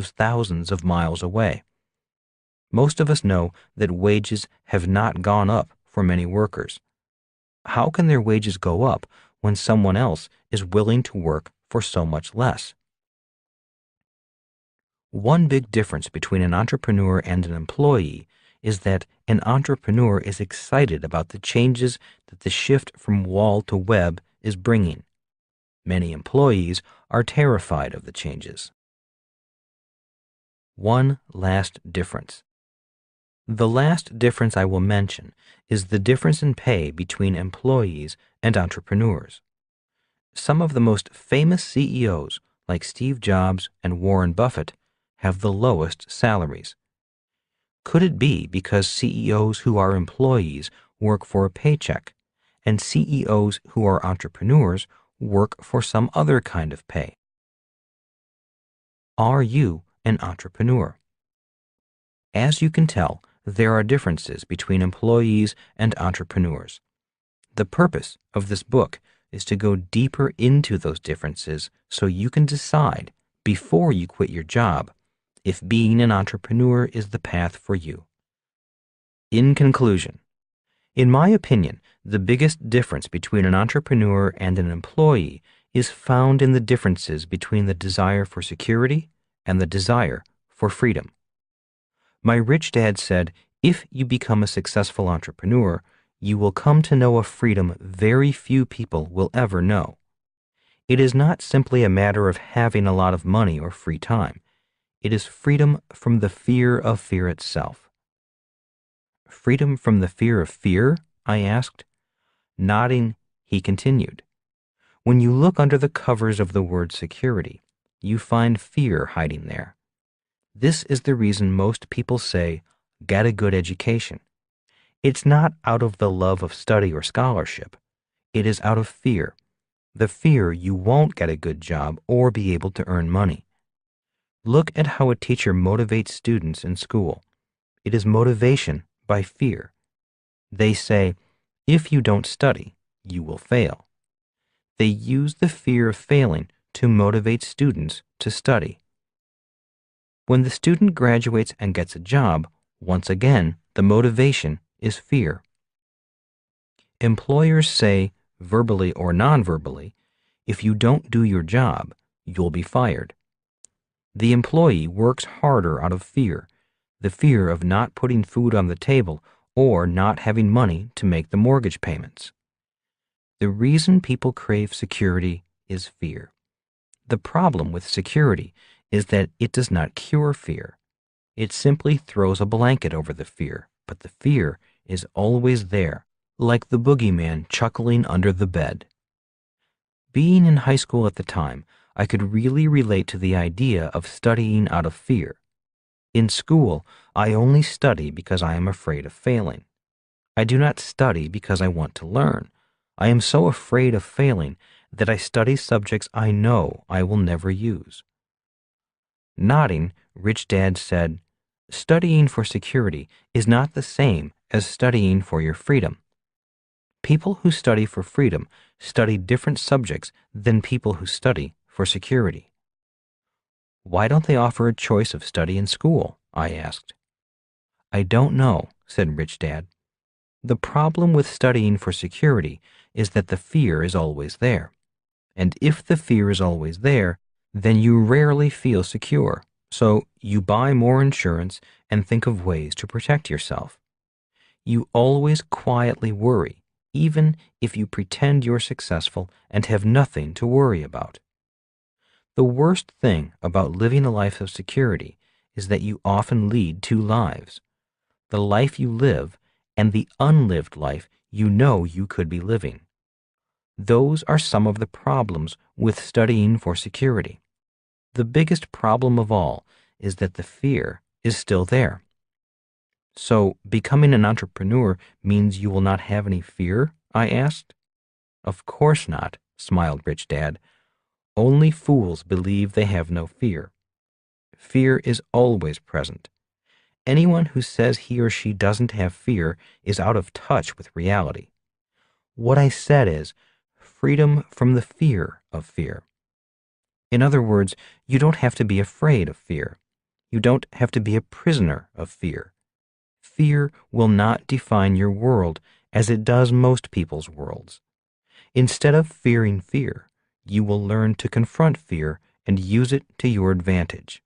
thousands of miles away. Most of us know that wages have not gone up for many workers. How can their wages go up when someone else is willing to work for so much less? One big difference between an entrepreneur and an employee is that an entrepreneur is excited about the changes that the shift from wall to web is bringing. Many employees are terrified of the changes. One last difference. The last difference I will mention is the difference in pay between employees and entrepreneurs. Some of the most famous CEOs, like Steve Jobs and Warren Buffett, have the lowest salaries. Could it be because CEOs who are employees work for a paycheck, and CEOs who are entrepreneurs work for some other kind of pay? Are you an entrepreneur? As you can tell, there are differences between employees and entrepreneurs. The purpose of this book is to go deeper into those differences so you can decide, before you quit your job, if being an entrepreneur is the path for you. In conclusion, in my opinion, the biggest difference between an entrepreneur and an employee is found in the differences between the desire for security and the desire for freedom. My rich dad said, if you become a successful entrepreneur, you will come to know a freedom very few people will ever know. It is not simply a matter of having a lot of money or free time. It is freedom from the fear of fear itself. Freedom from the fear of fear? I asked. Nodding, he continued. When you look under the covers of the word security, you find fear hiding there. This is the reason most people say, get a good education. It's not out of the love of study or scholarship. It is out of fear. The fear you won't get a good job or be able to earn money. Look at how a teacher motivates students in school. It is motivation by fear. They say, if you don't study, you will fail. They use the fear of failing to motivate students to study. When the student graduates and gets a job, once again, the motivation is fear. Employers say, verbally or non-verbally, if you don't do your job, you'll be fired. The employee works harder out of fear, the fear of not putting food on the table or not having money to make the mortgage payments. The reason people crave security is fear. The problem with security is that it does not cure fear. It simply throws a blanket over the fear, but the fear is always there, like the boogeyman chuckling under the bed. Being in high school at the time, I could really relate to the idea of studying out of fear. In school, I only study because I am afraid of failing. I do not study because I want to learn. I am so afraid of failing that I study subjects I know I will never use. Nodding, Rich Dad said, studying for security is not the same as studying for your freedom. People who study for freedom study different subjects than people who study for security. Why don't they offer a choice of study in school? I asked. I don't know, said Rich Dad. The problem with studying for security is that the fear is always there. And if the fear is always there, then you rarely feel secure. So you buy more insurance and think of ways to protect yourself. You always quietly worry, even if you pretend you're successful and have nothing to worry about. The worst thing about living a life of security is that you often lead two lives. The life you live and the unlived life you know you could be living. Those are some of the problems with studying for security. The biggest problem of all is that the fear is still there. So, becoming an entrepreneur means you will not have any fear? I asked. Of course not, smiled Rich Dad. Only fools believe they have no fear. Fear is always present. Anyone who says he or she doesn't have fear is out of touch with reality. What I said is freedom from the fear of fear. In other words, you don't have to be afraid of fear. You don't have to be a prisoner of fear. Fear will not define your world as it does most people's worlds. Instead of fearing fear, you will learn to confront fear and use it to your advantage.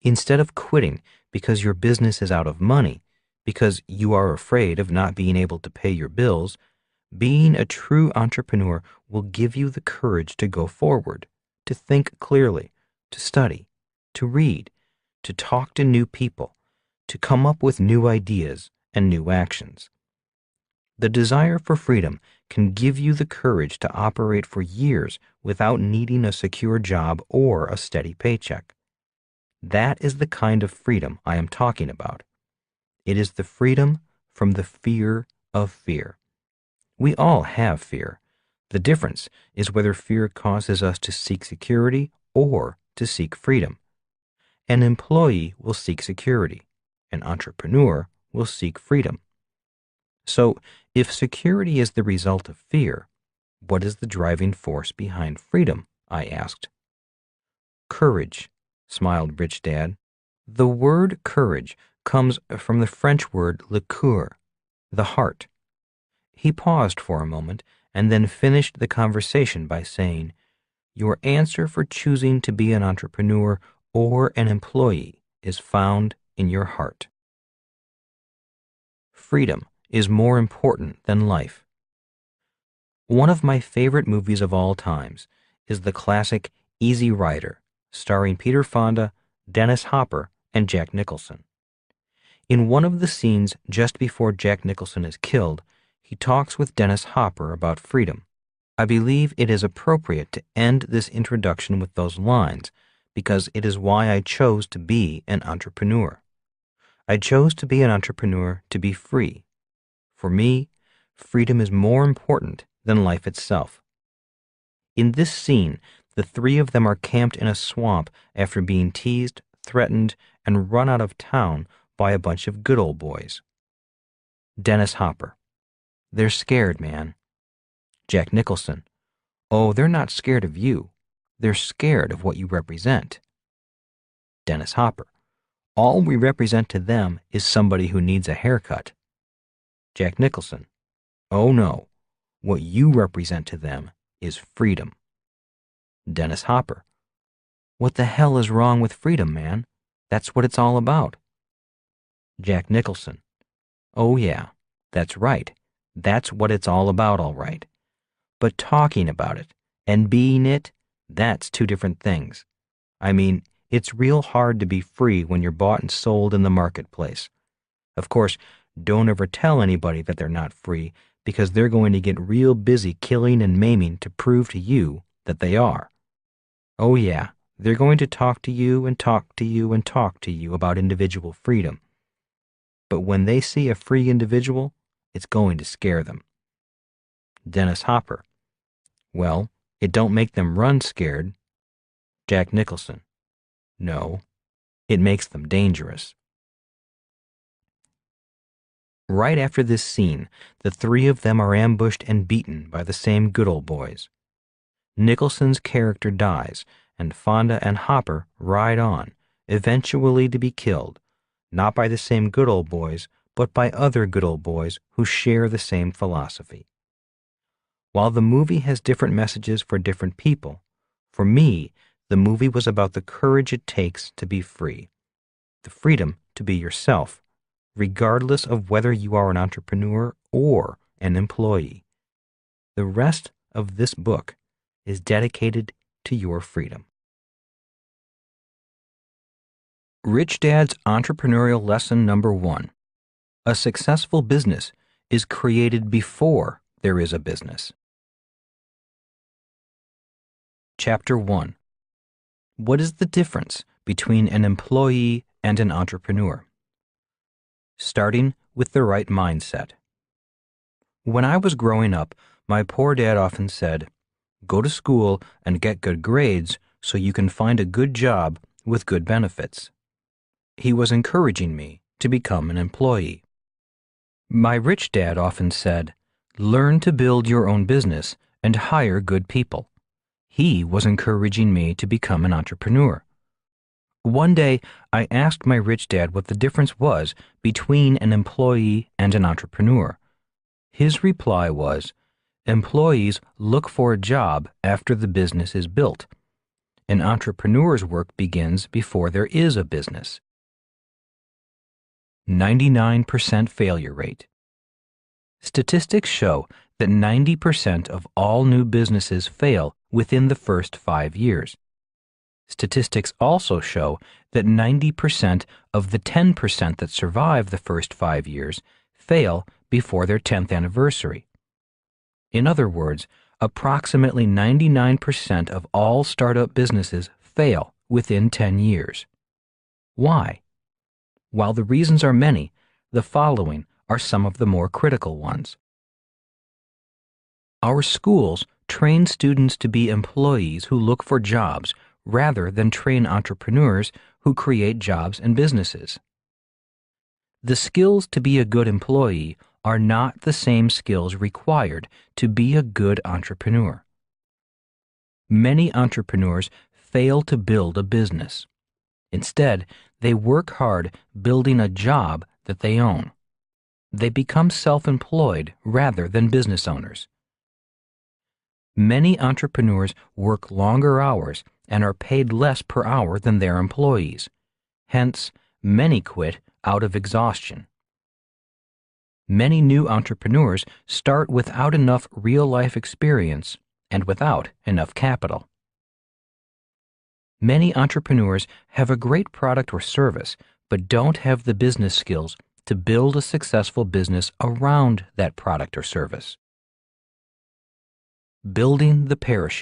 Instead of quitting because your business is out of money, because you are afraid of not being able to pay your bills, being a true entrepreneur will give you the courage to go forward, to think clearly, to study, to read, to talk to new people, to come up with new ideas and new actions. The desire for freedom can give you the courage to operate for years without needing a secure job or a steady paycheck. That is the kind of freedom I am talking about. It is the freedom from the fear of fear. We all have fear. The difference is whether fear causes us to seek security or to seek freedom. An employee will seek security. An entrepreneur will seek freedom. So, if security is the result of fear, what is the driving force behind freedom? I asked. Courage, smiled Rich Dad. The word courage comes from the French word le cœur, the heart. He paused for a moment and then finished the conversation by saying, "Your answer for choosing to be an entrepreneur or an employee is found in your heart." Freedom is more important than life. One of my favorite movies of all times is the classic Easy Rider, starring Peter Fonda, Dennis Hopper, and Jack Nicholson. In one of the scenes just before Jack Nicholson is killed, he talks with Dennis Hopper about freedom. I believe it is appropriate to end this introduction with those lines because it is why I chose to be an entrepreneur. I chose to be an entrepreneur to be free. For me, freedom is more important than life itself. In this scene, the three of them are camped in a swamp after being teased, threatened, and run out of town by a bunch of good old boys. Dennis Hopper: "They're scared, man." Jack Nicholson: "Oh, they're not scared of you. They're scared of what you represent." Dennis Hopper: "All we represent to them is somebody who needs a haircut." Jack Nicholson: "Oh no, what you represent to them is freedom." Dennis Hopper: "What the hell is wrong with freedom, man? That's what it's all about." Jack Nicholson: "Oh yeah, that's right. That's what it's all about, all right. But talking about it and being it, that's two different things. I mean, it's real hard to be free when you're bought and sold in the marketplace. Of course, don't ever tell anybody that they're not free, because they're going to get real busy killing and maiming to prove to you that they are. Oh yeah, they're going to talk to you and talk to you and talk to you about individual freedom. But when they see a free individual, it's going to scare them." Dennis Hopper: "Well, it don't make them run scared." Jack Nicholson: "No, it makes them dangerous." Right after this scene, the three of them are ambushed and beaten by the same good old boys. Nicholson's character dies, and Fonda and Hopper ride on, eventually to be killed, not by the same good old boys, but by other good old boys who share the same philosophy. While the movie has different messages for different people, for me, the movie was about the courage it takes to be free, the freedom to be yourself, regardless of whether you are an entrepreneur or an employee. The rest of this book is dedicated to your freedom. Rich Dad's Entrepreneurial Lesson Number 1. A successful business is created before there is a business. Chapter 1. What is the difference between an employee and an entrepreneur? Starting with the right mindset. When I was growing up, my poor dad often said, "Go to school and get good grades so you can find a good job with good benefits." He was encouraging me to become an employee. My rich dad often said, "Learn to build your own business and hire good people." He was encouraging me to become an entrepreneur. One day, I asked my rich dad what the difference was between an employee and an entrepreneur. His reply was, employees look for a job after the business is built. An entrepreneur's work begins before there is a business. 99% failure rate. Statistics show that 90% of all new businesses fail within the first 5 years. Statistics also show that 90% of the 10% that survive the first 5 years fail before their 10th anniversary. In other words, approximately 99% of all startup businesses fail within 10 years. Why? While the reasons are many, the following are some of the more critical ones. Our schools train students to be employees who look for jobs rather than train entrepreneurs who create jobs and businesses. The skills to be a good employee are not the same skills required to be a good entrepreneur. Many entrepreneurs fail to build a business. Instead, they work hard building a job that they own. They become self-employed rather than business owners. Many entrepreneurs work longer hours and are paid less per hour than their employees. Hence, many quit out of exhaustion. Many new entrepreneurs start without enough real-life experience and without enough capital. Many entrepreneurs have a great product or service, but don't have the business skills to build a successful business around that product or service. Building the parachute.